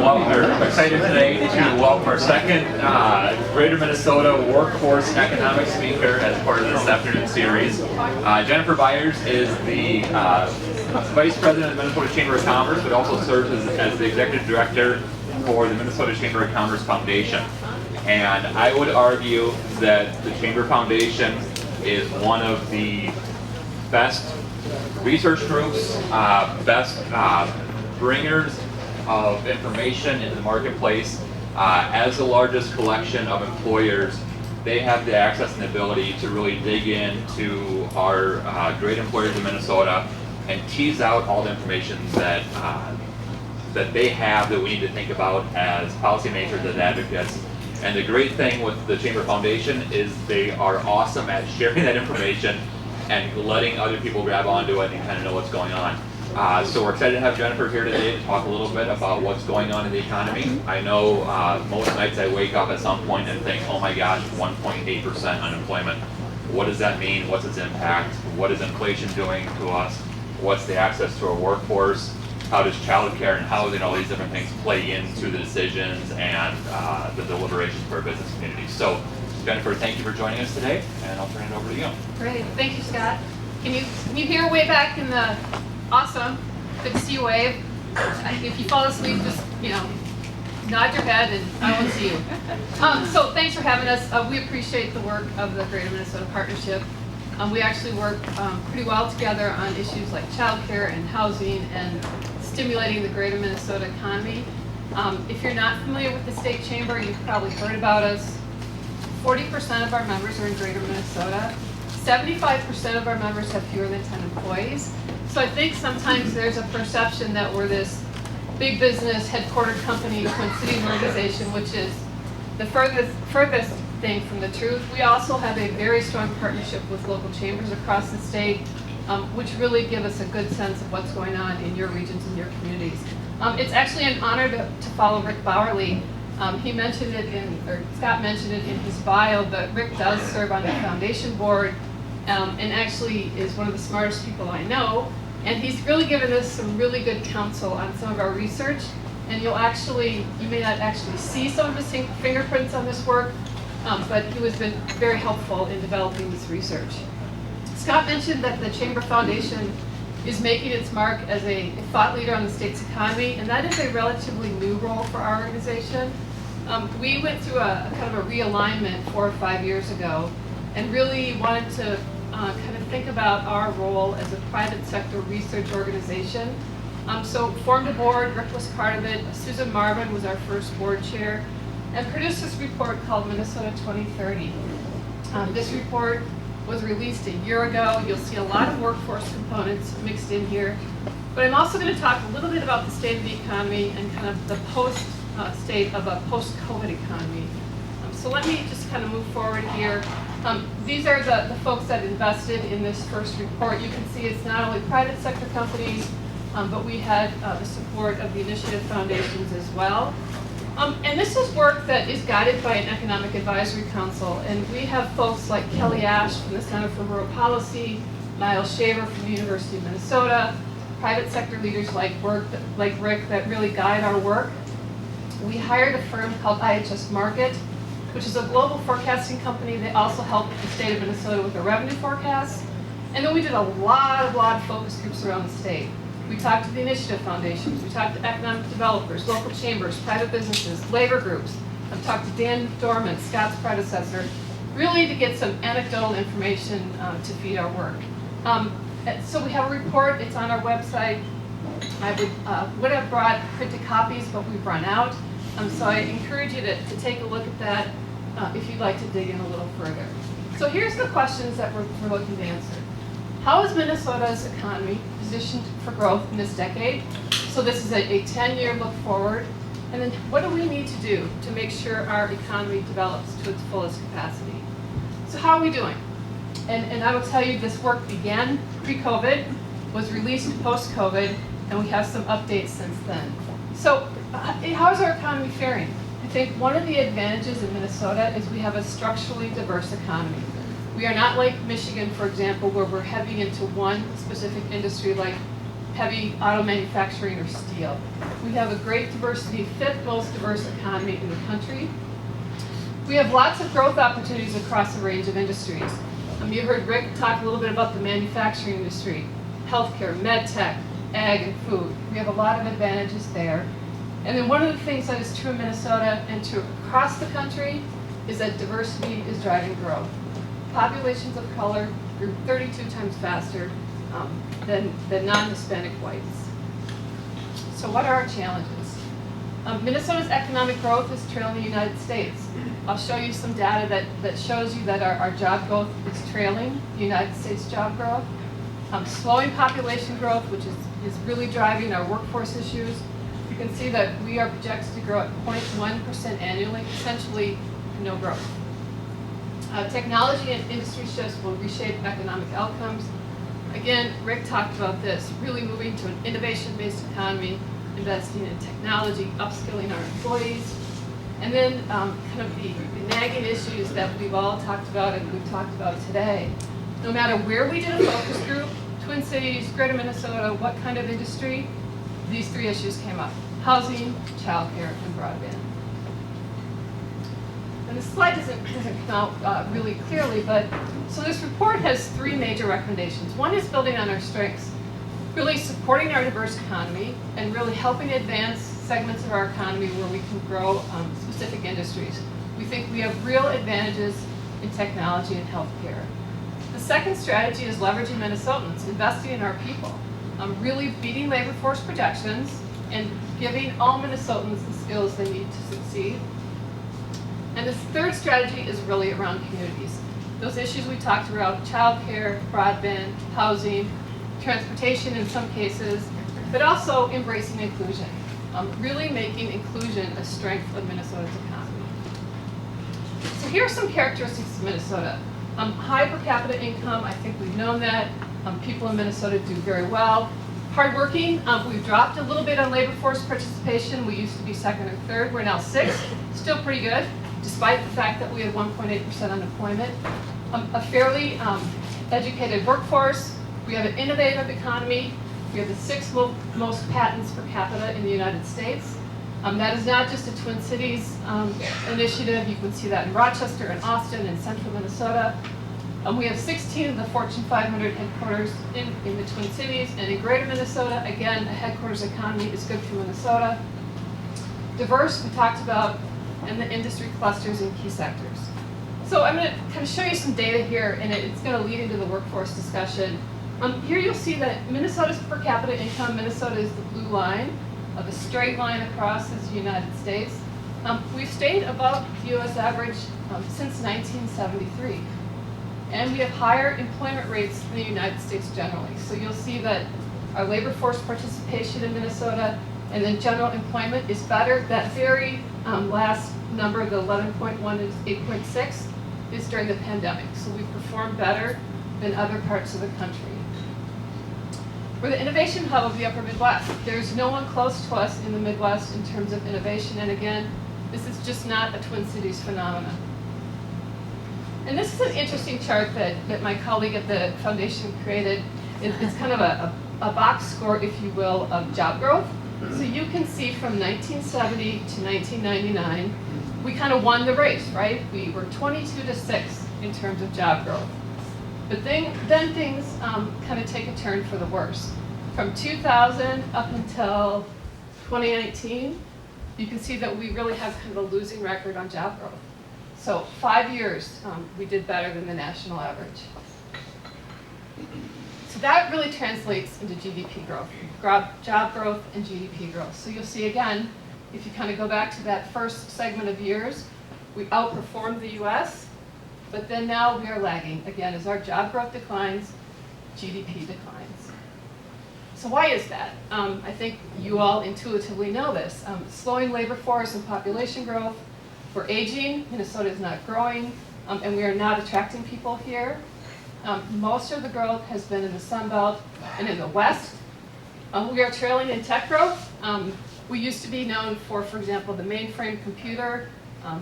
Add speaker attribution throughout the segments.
Speaker 1: Well, we're excited today to welcome our second Greater Minnesota Workforce Economic Speaker as part of this afternoon series. Jennifer Byers is the Vice President of the Minnesota Chamber of Commerce, but also serves as the Executive Director for the Minnesota Chamber of Commerce Foundation. And I would argue that the Chamber Foundation is one of the best research groups, best bringers of information in the marketplace. As the largest collection of employers, they have the access and the ability to really dig into our great employers in Minnesota and tease out all the information that that they have that we need to think about as policymakers, as advocates. And the great thing with the Chamber Foundation is they are awesome at sharing that information and letting other people grab onto it and kind of know what's going on. So we're excited to have Jennifer here today to talk a little bit about what's going on in the economy. I know most nights I wake up at some point and think, oh my gosh, 1.8% unemployment. What does that mean? What's its impact? What is inflation doing to us? What's the access to our workforce? How does childcare and housing, all these different things play into the decisions and the deliberations for our business community? So Jennifer, thank you for joining us today, and I'll turn it over to you.
Speaker 2: Great, thank you, Scott. Can you hear way back in the, awesome, good to see you wave. If you fall asleep, just, nod your head and I won't see you. So thanks for having us. We appreciate the work of the Greater Minnesota Partnership. We actually work pretty well together on issues like childcare and housing and stimulating the Greater Minnesota economy. If you're not familiar with the State Chamber, you've probably heard about us. 40% of our members are in Greater Minnesota. 75% of our members have fewer than 10 employees. So I think sometimes there's a perception that we're this big business headquartered company, Twin Cities organization, which is the furthest thing from the truth. We also have a very strong partnership with local chambers across the state, which really give us a good sense of what's going on in your regions and your communities. It's actually an honor to follow Rick Bowerly. He mentioned it Scott mentioned it in his bio, but Rick does serve on the foundation board and actually is one of the smartest people I know. And he's really given us some really good counsel on some of our research. And you may not actually see some of his fingerprints on this work, but he has been very helpful in developing this research. Scott mentioned that the Chamber Foundation is making its mark as a thought leader on the state's economy, and that is a relatively new role for our organization. We went through a kind of a realignment 4 or 5 years ago and really wanted to kind of think about our role as a private sector research organization. So formed a board, Rick was part of it, Susan Marvin was our first board chair, and produced this report called Minnesota 2030. This report was released a year ago. You'll see a lot of workforce components mixed in here. But I'm also going to talk a little bit about the state of the economy and kind of the state of a post-COVID economy. So let me just kind of move forward here. These are the folks that invested in this first report. You can see it's not only private sector companies, but we had the support of the initiative foundations as well. And this is work that is guided by an economic advisory council. And we have folks like Kelly Ash from the Center for Rural Policy, Niall Shaver from the University of Minnesota, private sector leaders like Rick that really guide our work. We hired a firm called IHS Markit, which is a global forecasting company. They also help the state of Minnesota with their revenue forecasts. And then we did a lot of focus groups around the state. We talked to the initiative foundations, we talked to economic developers, local chambers, private businesses, labor groups. I've talked to Dan Dorman, Scott's predecessor, really to get some anecdotal information to feed our work. So we have a report, it's on our website. I would have brought printed copies, but we've run out. So I encourage you to take a look at that if you'd like to dig in a little further. So here's the questions that we're looking to answer. How is Minnesota's economy positioned for growth in this decade? So this is a 10-year look forward. And then what do we need to do to make sure our economy develops to its fullest capacity? So how are we doing? And I will tell you this work began pre-COVID, was released post-COVID, and we have some updates since then. So how is our economy faring? I think one of the advantages in Minnesota is we have a structurally diverse economy. We are not like Michigan, for example, where we're heavy into one specific industry like heavy auto manufacturing or steel. We have a great diversity, fifth most diverse economy in the country. We have lots of growth opportunities across a range of industries. You heard Rick talk a little bit about the manufacturing industry, healthcare, med tech, ag, and food. We have a lot of advantages there. And then one of the things that is true in Minnesota and true across the country is that diversity is driving growth. Populations of color grew 32 times faster than non-Hispanic whites. So what are our challenges? Minnesota's economic growth is trailing the United States. I'll show you some data that shows you that our job growth is trailing the United States job growth. Slowing population growth, which is really driving our workforce issues. You can see that we are projected to grow at 0.1% annually, essentially no growth. Technology and industry shifts will reshape economic outcomes. Again, Rick talked about this, really moving to an innovation-based economy, investing in technology, upskilling our employees, and then kind of the nagging issues that we've all talked about and we've talked about today. No matter where we did a focus group, Twin Cities, Greater Minnesota, what kind of industry, these three issues came up: housing, childcare, and broadband. And the slide doesn't come out really clearly, but so this report has three major recommendations. One is building on our strengths, really supporting our diverse economy and really helping advance segments of our economy where we can grow specific industries. We think we have real advantages in technology and healthcare. The second strategy is leveraging Minnesotans, investing in our people, really beating labor force projections and giving all Minnesotans the skills they need to succeed. And this third strategy is really around communities. Those issues we talked about: childcare, broadband, housing, transportation in some cases, but also embracing inclusion, really making inclusion a strength of Minnesota's economy. So here are some characteristics of Minnesota. High per capita income, I think we've known that. People in Minnesota do very well. Hardworking, we've dropped a little bit on labor force participation. We used to be second or third, we're now sixth, still pretty good, despite the fact that we have 1.8% unemployment. A fairly educated workforce. We have an innovative economy. We have the sixth most patents per capita in the United States. That is not just a Twin Cities initiative. You can see that in Rochester and Austin and central Minnesota. We have 16 of the Fortune 500 headquarters in the Twin Cities, and in Greater Minnesota, again, a headquarters economy is good for Minnesota. Diverse, we talked about, and the industry clusters in key sectors. So I'm going to kind of show you some data here, and it's going to lead into the workforce discussion. Here you'll see that Minnesota's per capita income, Minnesota is the blue line. The straight line across is the United States. We've stayed above the U.S. average since 1973. And we have higher employment rates than the United States generally. So you'll see that our labor force participation in Minnesota and then general employment is better. That very last number, the 11.1 is 8.6, is during the pandemic. So we performed better than other parts of the country. We're the innovation hub of the Upper Midwest. There's no one close to us in the Midwest in terms of innovation. And again, this is just not a Twin Cities phenomenon. And this is an interesting chart that my colleague at the foundation created. It's kind of a box score, if you will, of job growth. So you can see from 1970 to 1999, we kind of won the race, right? We were 22-6 in terms of job growth. But then things kind of take a turn for the worse. From 2000 up until 2019, you can see that we really have kind of a losing record on job growth. So 5 years, we did better than the national average. So that really translates into GDP growth, job growth and GDP growth. So you'll see again, if you kind of go back to that first segment of years, we outperformed the US, but then now we are lagging. Again, as our job growth declines, GDP declines. So why is that? I think you all intuitively know this. Slowing labor force and population growth. We're aging, Minnesota is not growing, and we are not attracting people here. Most of the growth has been in the Sun Belt and in the West. We are trailing in tech growth. We used to be known for example, the mainframe computer.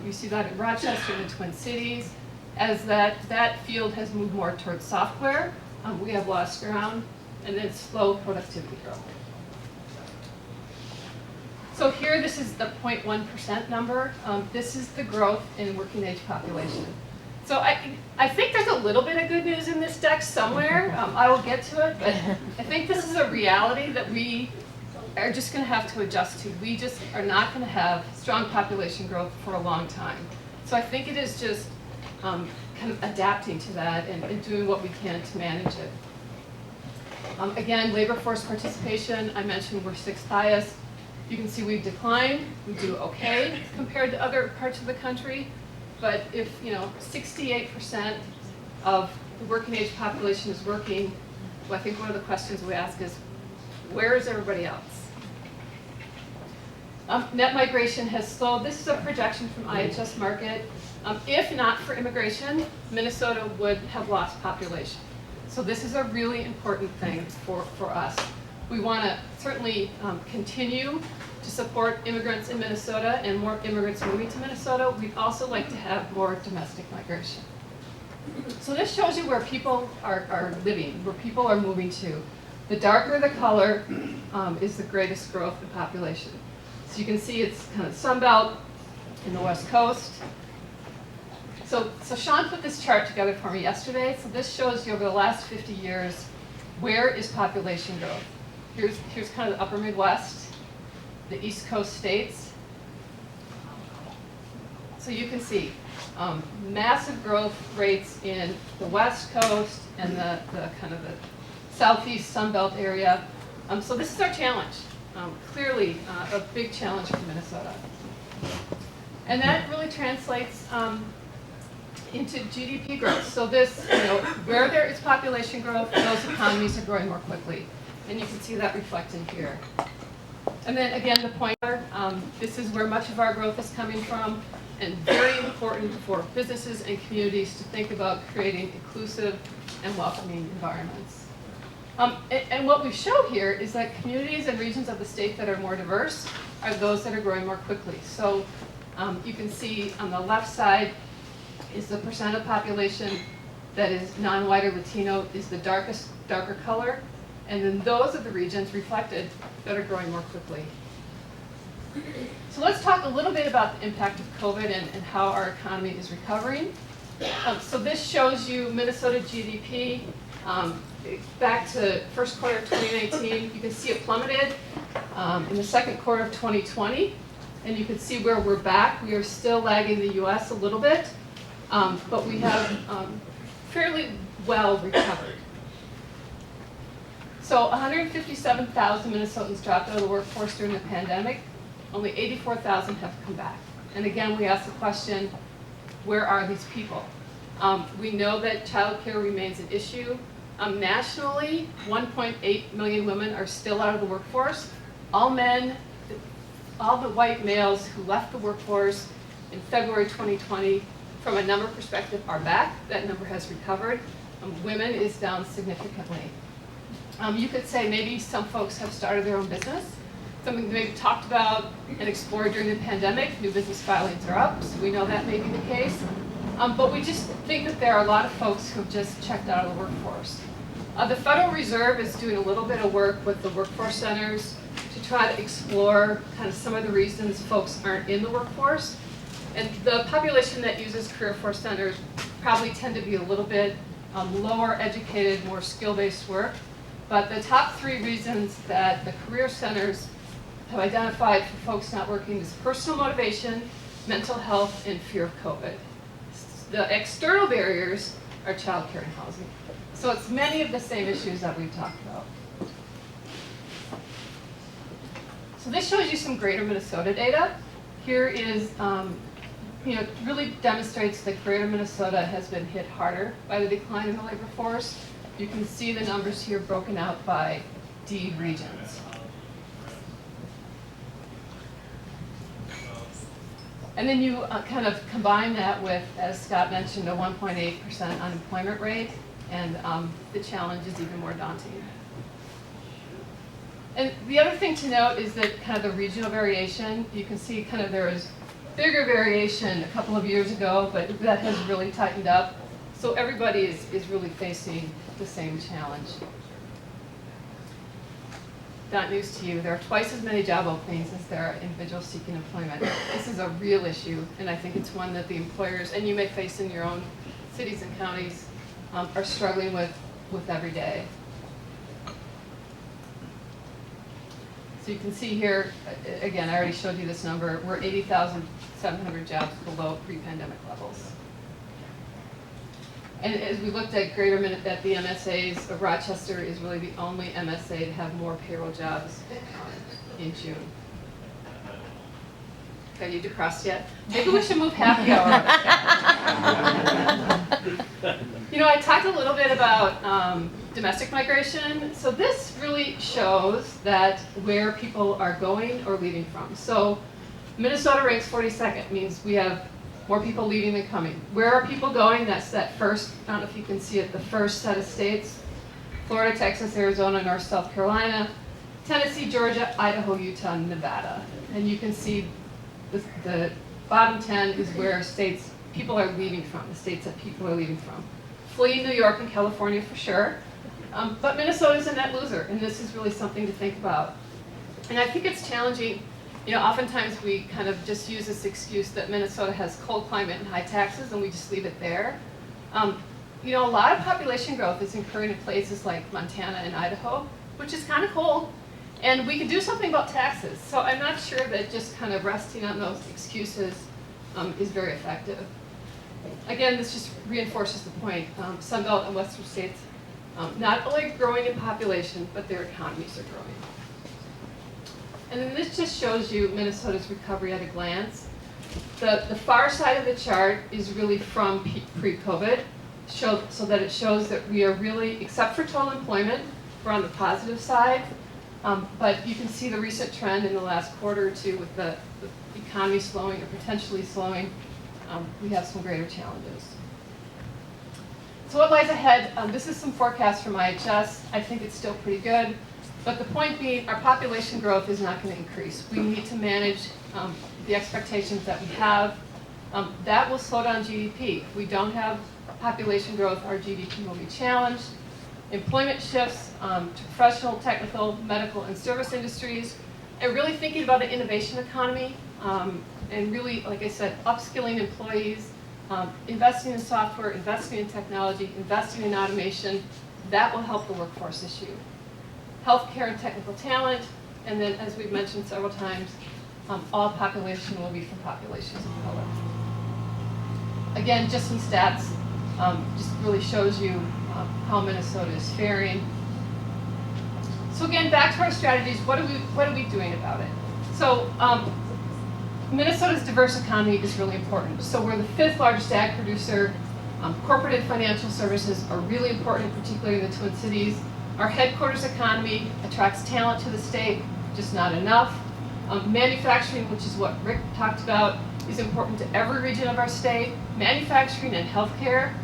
Speaker 2: You see that in Rochester and the Twin Cities. As that field has moved more towards software, we have lost ground. and then slow productivity growth. So here, this is the 0.1% number. This is the growth in working age population. So I think there's a little bit of good news in this deck somewhere. I will get to it, but I think this is a reality that we are just going to have to adjust to. We just are not going to have strong population growth for a long time. So I think it is just kind of adapting to that and doing what we can to manage it. Again, labor force participation, I mentioned we're sixth highest. You can see we've declined. We do okay compared to other parts of the country. But if 68% of the working age population is working, well, I think one of the questions we ask is, where is everybody else? Net migration has slowed. This is a projection from IHS Markit. If not for immigration, Minnesota would have lost population. So this is a really important thing for us. We want to certainly continue to support immigrants in Minnesota and more immigrants moving to Minnesota. We'd also like to have more domestic migration. So this shows you where people are living, where people are moving to. The darker the color is the greatest growth in population. So you can see it's kind of Sunbelt in the West Coast. So Sean put this chart together for me yesterday. So this shows you over the last 50 years, where is population growth? Here's kind of the upper Midwest, the East Coast states. So you can see massive growth rates in the West Coast and the kind of the Southeast Sunbelt area. So this is our challenge. Clearly a big challenge for Minnesota. And that really translates into GDP growth. So this, where there is population growth, those economies are growing more quickly. And you can see that reflected here. And then again, the pointer, this is where much of our growth is coming from, and very important for businesses and communities to think about creating inclusive and welcoming environments. And what we show here is that communities and regions of the state that are more diverse are those that are growing more quickly. So you can see on the left side is the percent of population that is non-white or Latino is the darker color. And then those are the regions reflected that are growing more quickly. So let's talk a little bit about the impact of COVID and how our economy is recovering. So this shows you Minnesota GDP back to first quarter of 2019. You can see it plummeted in the second quarter of 2020. And you can see where we're back. We are still lagging the US a little bit, but we have fairly well recovered. So 157,000 Minnesotans dropped out of the workforce during the pandemic. Only 84,000 have come back. And again, we ask the question, where are these people? We know that childcare remains an issue. Nationally, 1.8 million women are still out of the workforce. All men, all the white males who left the workforce in February 2020, from a number perspective, are back. That number has recovered. Women is down significantly. You could say maybe some folks have started their own business, something they've talked about and explored during the pandemic. New business filings are up, so we know that may be the case. But we just think that there are a lot of folks who have just checked out of the workforce. The Federal Reserve is doing a little bit of work with the workforce centers to try to explore kind of some of the reasons folks aren't in the workforce. And the population that uses career force centers probably tend to be a little bit lower educated, more skill-based work. But the top three reasons that the career centers have identified for folks not working is personal motivation, mental health, and fear of COVID. The external barriers are childcare and housing. So it's many of the same issues that we've talked about. So this shows you some greater Minnesota data. Here is, really demonstrates that greater Minnesota has been hit harder by the decline in the labor force. You can see the numbers here broken out by D regions. And then you kind of combine that with, as Scott mentioned, a 1.8% unemployment rate, and the challenge is even more daunting. And the other thing to note is that kind of the regional variation, you can see kind of there was bigger variation a couple of years ago, but that has really tightened up. So everybody is really facing the same challenge. not news to you. There are twice as many job openings as there are individuals seeking employment. This is a real issue, and I think it's one that the employers, and you may face in your own cities and counties, are struggling with every day. So you can see here, again, I already showed you this number, we're 80,700 jobs below pre-pandemic levels. And as we looked at at the MSAs, Rochester is really the only MSA to have more payroll jobs in June. Are you depressed yet? Maybe we should move happy hour. You know, I talked a little bit about domestic migration. So this really shows that where people are going or leaving from. So Minnesota ranks 42nd, means we have more people leaving than coming. Where are people going? That's that first, I don't know if you can see it, the first set of states. Florida, Texas, Arizona, North, South Carolina, Tennessee, Georgia, Idaho, Utah, and Nevada. And you can see the bottom 10 is where people are leaving from, the states that people are leaving from. Fleeing New York and California for sure. But Minnesota is a net loser, and this is really something to think about. And I think it's challenging. You know, oftentimes we kind of just use this excuse that Minnesota has cold climate and high taxes, and we just leave it there. You know, a lot of population growth is occurring in places like Montana and Idaho, which is kind of cold, and we could do something about taxes. So I'm not sure that just kind of resting on those excuses is very effective. Again, this just reinforces the point. Sunbelt and Western states not only growing in population, but their economies are growing. And then this just shows you Minnesota's recovery at a glance. The far side of the chart is really from pre-COVID, so that it shows that we are really, except for total employment, we're on the positive side. But you can see the recent trend in the last quarter or two with the economy slowing or potentially slowing. We have some greater challenges. So what lies ahead? This is some forecasts from IHS. I think it's still pretty good. But the point being, our population growth is not going to increase. We need to manage the expectations that we have. That will slow down GDP. If we don't have population growth, our GDP will be challenged. Employment shifts to professional, technical, medical, and service industries, and really thinking about an innovation economy, and really, like I said, upskilling employees, investing in software, investing in technology, investing in automation. That will help the workforce issue. Healthcare and technical talent, and then, as we've mentioned several times, all population will be from populations of color. Again, just some stats, just really shows you how Minnesota is faring. So again, back to our strategies, what are we doing about it? So Minnesota's diverse economy is really important. So we're the 5th largest ag producer. Corporate and financial services are really important, particularly in the Twin Cities. Our headquarters economy attracts talent to the state, just not enough. Manufacturing, which is what Rick talked about, is important to every region of our state. Manufacturing and healthcare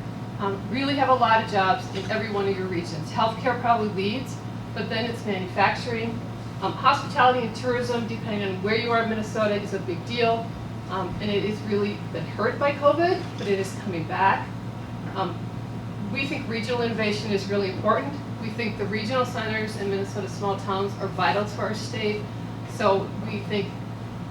Speaker 2: really have a lot of jobs in every one of your regions. Healthcare probably leads, but then it's manufacturing. Hospitality and tourism, depending on where you are in Minnesota, is a big deal. And it has really been hurt by COVID, but it is coming back. We think regional innovation is really important. We think the regional centers in Minnesota's small towns are vital to our state. So we think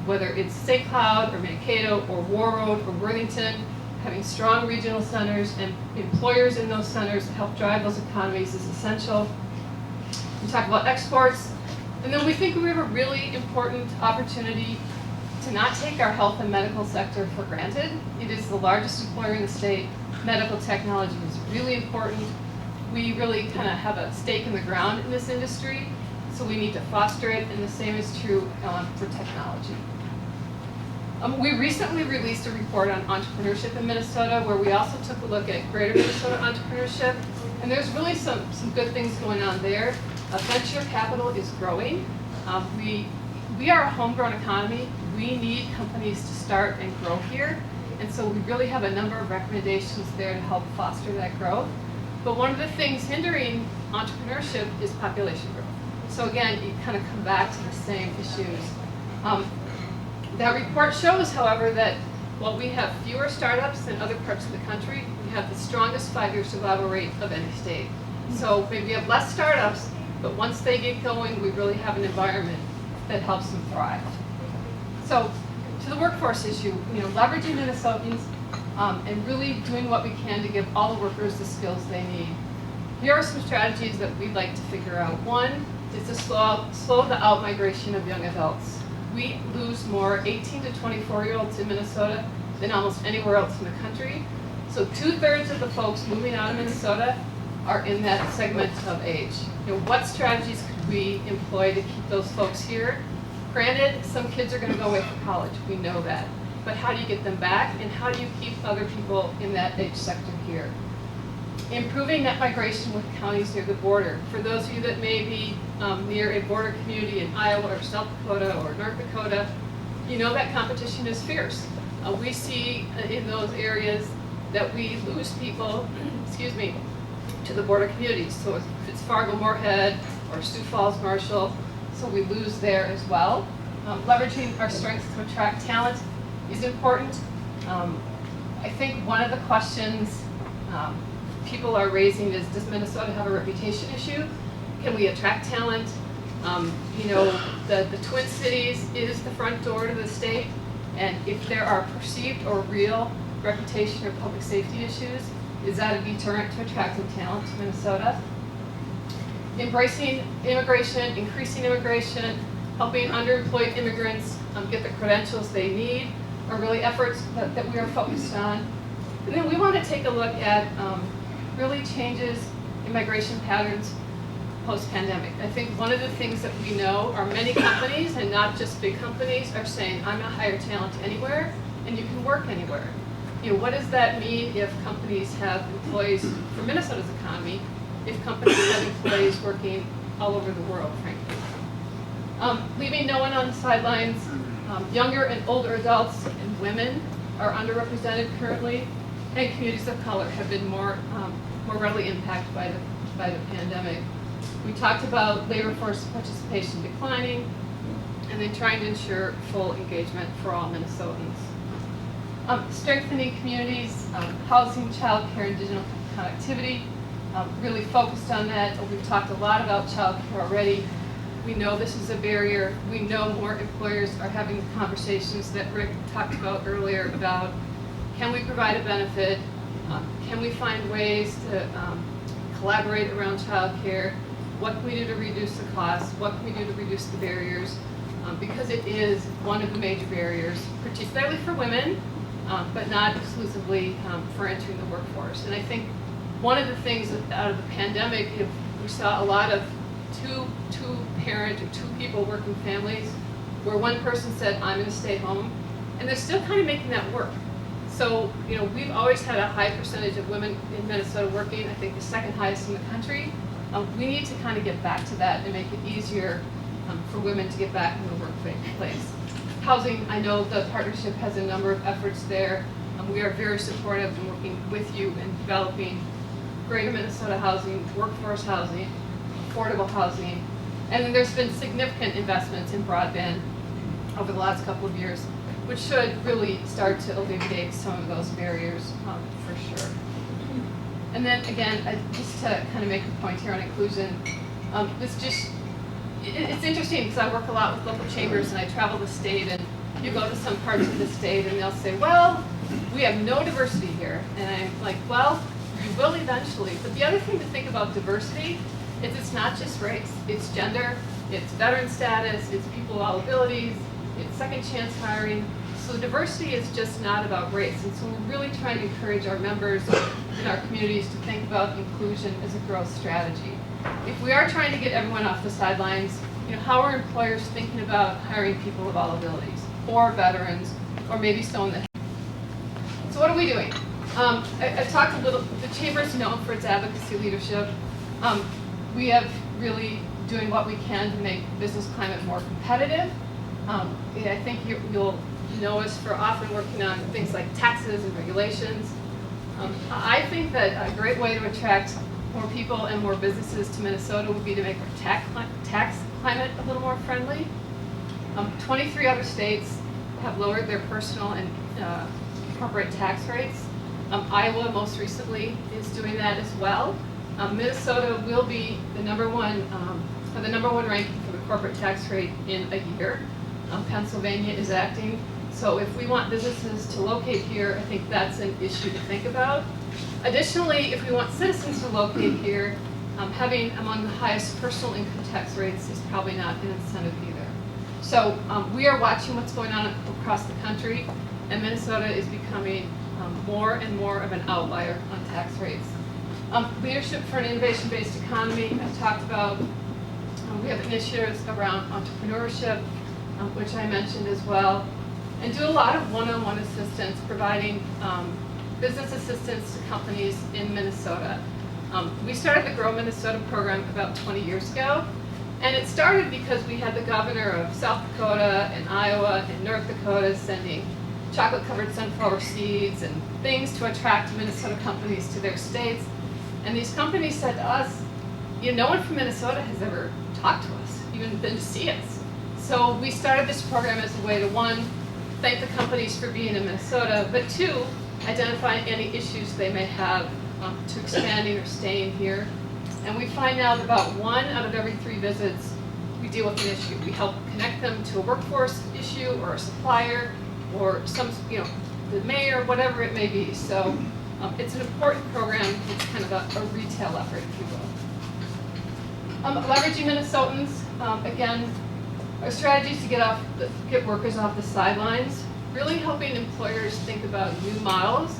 Speaker 2: whether it's St. Cloud or Mankato or Warroad or Worthington, having strong regional centers and employers in those centers to help drive those economies is essential. We talk about exports. And then we think we have a really important opportunity to not take our health and medical sector for granted. It is the largest employer in the state. Medical technology is really important. We really kind of have a stake in the ground in this industry, so we need to foster it, and the same is true for technology. We recently released a report on entrepreneurship in Minnesota, where we also took a look at greater Minnesota entrepreneurship, and there's really some good things going on there. Venture capital is growing. We are a homegrown economy. We need companies to start and grow here, and so we really have a number of recommendations there to help foster that growth. But one of the things hindering entrepreneurship is population growth. So again, you kind of come back to the same issues. That report shows, however, that while we have fewer startups than other parts of the country, we have the strongest 5-year survival rate of any state. So maybe we have less startups, but once they get going, we really have an environment that helps them thrive. So, to the workforce issue, leveraging Minnesotans and really doing what we can to give all the workers the skills they need. Here are some strategies that we'd like to figure out. One is to slow the out-migration of young adults. We lose more 18 to 24-year-olds in Minnesota than almost anywhere else in the country. So 2/3 of the folks moving out of Minnesota are in that segment of age. What strategies could we employ to keep those folks here? Granted, some kids are going to go away for college, we know that. But how do you get them back, and how do you keep other people in that age sector here? Improving net migration with counties near the border. For those of you that may be near a border community in Iowa or South Dakota or North Dakota, you know that competition is fierce. We see in those areas that we lose people, to the border communities. So if it's Fargo-Moorhead or Sioux Falls-Marshall, so we lose there as well. Leveraging our strengths to attract talent is important. I think one of the questions people are raising is, does Minnesota have a reputation issue? Can we attract talent? The Twin Cities is the front door to the state, and if there are perceived or real reputation or public safety issues, is that a deterrent to attracting talent to Minnesota? Embracing immigration, increasing immigration, helping underemployed immigrants get the credentials they need are really efforts that we are focused on. And then we want to take a look at really changes in migration patterns post-pandemic. I think one of the things that we know are many companies, and not just big companies, are saying, I'm going to hire talent anywhere, and you can work anywhere. What does that mean if companies have employees for Minnesota's economy, if companies have employees working all over the world, frankly? Leaving no one on the sidelines. Younger and older adults and women are underrepresented currently, and communities of color have been more readily impacted by the pandemic. We talked about labor force participation declining, and then trying to ensure full engagement for all Minnesotans. Strengthening communities, housing, childcare, and digital connectivity. Really focused on that. We've talked a lot about childcare already. We know this is a barrier. We know more employers are having the conversations that Rick talked about earlier about, can we provide a benefit? Can we find ways to collaborate around childcare? What can we do to reduce the costs? What can we do to reduce the barriers? Because it is one of the major barriers, particularly for women, but not exclusively for entering the workforce. And I think one of the things out of the pandemic, we saw a lot of two-parent or two people working families where one person said, I'm going to stay home, and they're still kind of making that work. So, we've always had a high percentage of women in Minnesota working, I think the second highest in the country. We need to kind of get back to that and make it easier for women to get back in the workplace. Housing, I know the partnership has a number of efforts there. We are very supportive in working with you in developing greater Minnesota housing, workforce housing, affordable housing, and then there's been significant investments in broadband over the last couple of years, which should really start to alleviate some of those barriers for sure. And then again, just to kind of make a point here on inclusion, it's interesting because I work a lot with local chambers and I travel the state, and you go to some parts of the state and they'll say, well, we have no diversity here. And I'm like, well, you will eventually. But the other thing to think about diversity is it's not just race, it's gender, it's veteran status, it's people of all abilities, it's second chance hiring. So diversity is just not about race. And so we're really trying to encourage our members in our communities to think about inclusion as a growth strategy. If we are trying to get everyone off the sidelines, how are employers thinking about hiring people of all abilities, or veterans, or maybe someone that... So what are we doing? I talked a little, the Chamber is known for its advocacy leadership. We have really doing what we can to make business climate more competitive. I think you'll know us for often working on things like taxes and regulations. I think that a great way to attract more people and more businesses to Minnesota would be to make our tax climate a little more friendly. 23 other states have lowered their personal and corporate tax rates. Iowa most recently is doing that as well. Minnesota will be the number one ranking for the corporate tax rate in a year. Pennsylvania is acting. So if we want businesses to locate here, I think that's an issue to think about. Additionally, if we want citizens to locate here, having among the highest personal income tax rates is probably not an incentive either. So we are watching what's going on across the country, and Minnesota is becoming more and more of an outlier on tax rates. Leadership for an innovation-based economy, I've talked about. We have initiatives around entrepreneurship, which I mentioned as well, and do a lot of one-on-one assistance, providing business assistance to companies in Minnesota. We started the Grow Minnesota program about 20 years ago, and it started because we had the governor of South Dakota and Iowa and North Dakota sending chocolate-covered sunflower seeds and things to attract Minnesota companies to their states. And these companies said to us, no one from Minnesota has ever talked to us, even been to see us. So we started this program as a way to, one, thank the companies for being in Minnesota, but two, identify any issues they may have to expanding or staying here. And we find now that about 1 out of every 3 visits, we deal with an issue. We help connect them to a workforce issue or a supplier or the mayor, whatever it may be. So it's an important program. It's kind of a retail effort, if you will. Leveraging Minnesotans, again, our strategy is to get workers off the sidelines, really helping employers think about new models.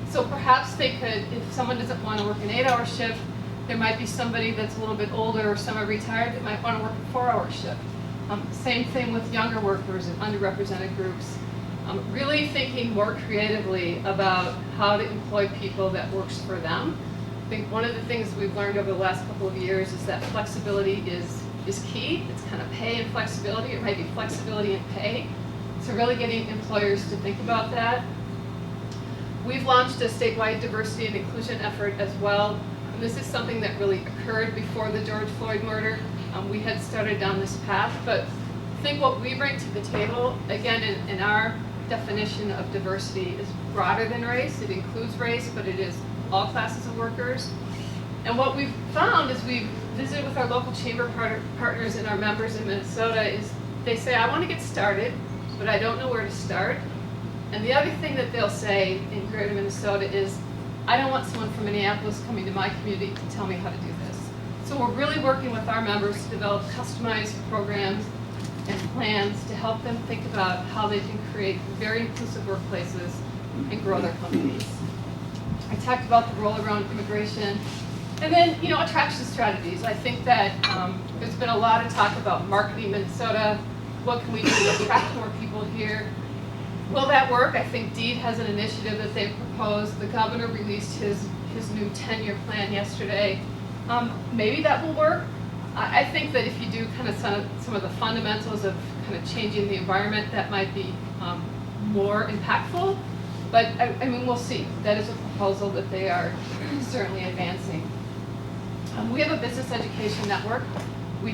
Speaker 2: So perhaps they could, if someone doesn't want to work an 8-hour shift, there might be somebody that's a little bit older or semi-retired that might want to work a 4-hour shift. Same thing with younger workers and underrepresented groups. Really thinking more creatively about how to employ people that works for them. I think one of the things we've learned over the last couple of years is that flexibility is key. It's kind of pay and flexibility. It might be flexibility and pay. So really getting employers to think about that. We've launched a statewide diversity and inclusion effort as well. And this is something that really occurred before the George Floyd murder. We had started down this path, but I think what we bring to the table, again, in our definition of diversity, is broader than race. It includes race, but it is all classes of workers. And what we've found as we've visited with our local chamber partners and our members in Minnesota is they say, I want to get started, but I don't know where to start. And the other thing that they'll say in Greater Minnesota is, I don't want someone from Minneapolis coming to my community to tell me how to do this. So we're really working with our members to develop customized programs and plans to help them think about how they can create very inclusive workplaces and grow their companies. I talked about the role around immigration. And then, attraction strategies. I think that there's been a lot of talk about marketing Minnesota. What can we do to attract more people here? Will that work? I think DEED has an initiative that they've proposed. The governor released his new 10-year plan yesterday. Maybe that will work. I think that if you do kind of some of the fundamentals of kind of changing the environment, that might be more impactful. But I mean, we'll see. That is a proposal that they are certainly advancing. We have a business education network. We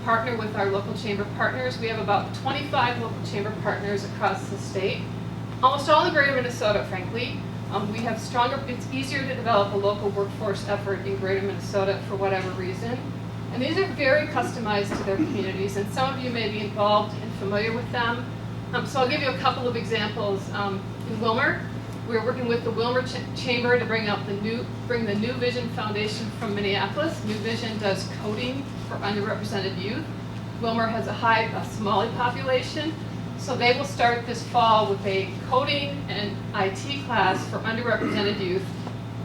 Speaker 2: partner with our local chamber partners. We have about 25 local chamber partners across the state. Almost all in Greater Minnesota, frankly. It's easier to develop a local workforce effort in Greater Minnesota for whatever reason. And these are very customized to their communities, and some of you may be involved and familiar with them. So I'll give you a couple of examples. In Willmar, we're working with the Willmar Chamber to bring the New Vision Foundation from Minneapolis. New Vision does coding for underrepresented youth. Willmar has a high Somali population, so they will start this fall with a coding and IT class for underrepresented youth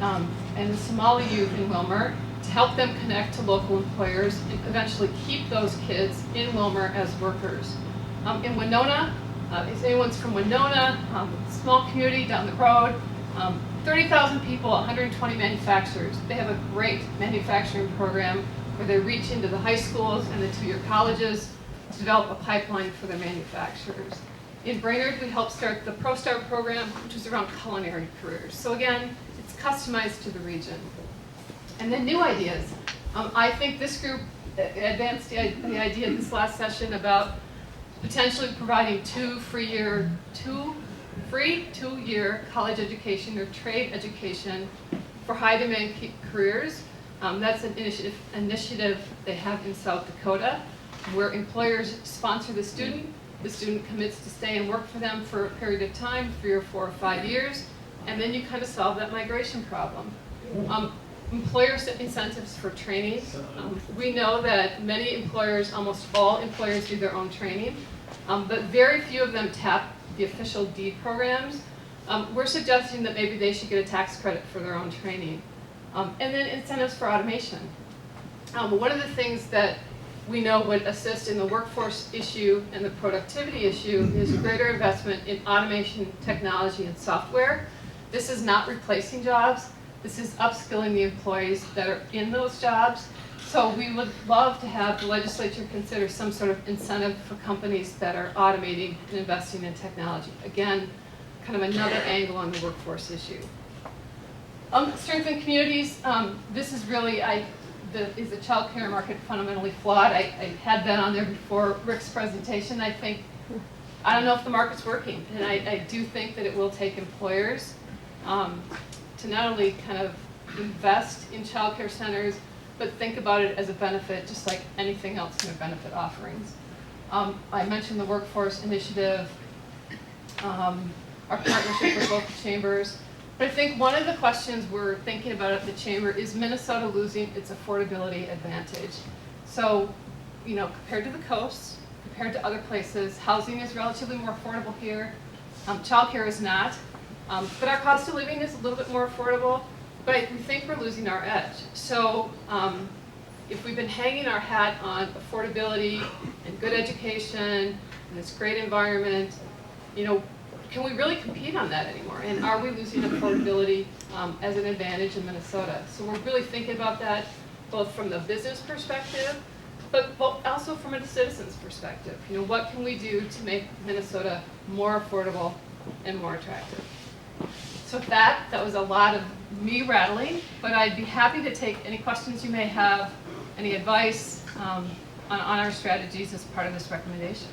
Speaker 2: and the Somali youth in Willmar to help them connect to local employers and eventually keep those kids in Willmar as workers. In Winona, if anyone's from Winona, small community down the road, 30,000 people, 120 manufacturers. They have a great manufacturing program where they reach into the high schools and the 2-year colleges to develop a pipeline for their manufacturers. In Brainerd, we helped start the ProStar program, which is around culinary careers. So again, it's customized to the region. And then new ideas. I think this group advanced the idea in this last session about potentially providing free 2-year college education or trade education for high demand careers. That's an initiative they have in South Dakota, where employers sponsor the student commits to stay and work for them for a period of time, 3 or 4 or 5 years, and then you kind of solve that migration problem. Employer incentives for training. We know that many employers, almost all employers, do their own training, but very few of them tap the official DEED programs. We're suggesting that maybe they should get a tax credit for their own training. And then incentives for automation. One of the things that we know would assist in the workforce issue and the productivity issue is greater investment in automation, technology, and software. This is not replacing jobs. This is upskilling the employees that are in those jobs. So we would love to have the legislature consider some sort of incentive for companies that are automating and investing in technology. Again, kind of another angle on the workforce issue. Strengthen communities. This is really, is the child care market fundamentally flawed? I had that on there before Rick's presentation. I don't know if the market's working, and I do think that it will take employers to not only kind of invest in child care centers, but think about it as a benefit, just like anything else in their benefit offerings. I mentioned the workforce initiative, our partnership with local chambers. But I think one of the questions we're thinking about at the chamber is Minnesota losing its affordability advantage. So, you know, compared to the coast, compared to other places, housing is relatively more affordable here. Childcare is not. But our cost of living is a little bit more affordable. But we think we're losing our edge. So if we've been hanging our hat on affordability and good education and this great environment, you know, can we really compete on that anymore? And are we losing affordability as an advantage in Minnesota? So we're really thinking about that both from the business perspective, but also from a citizen's perspective. You know, what can we do to make Minnesota more affordable and more attractive? So with that was a lot of me rattling, but I'd be happy to take any questions you may have, any advice on our strategies as part of this recommendation.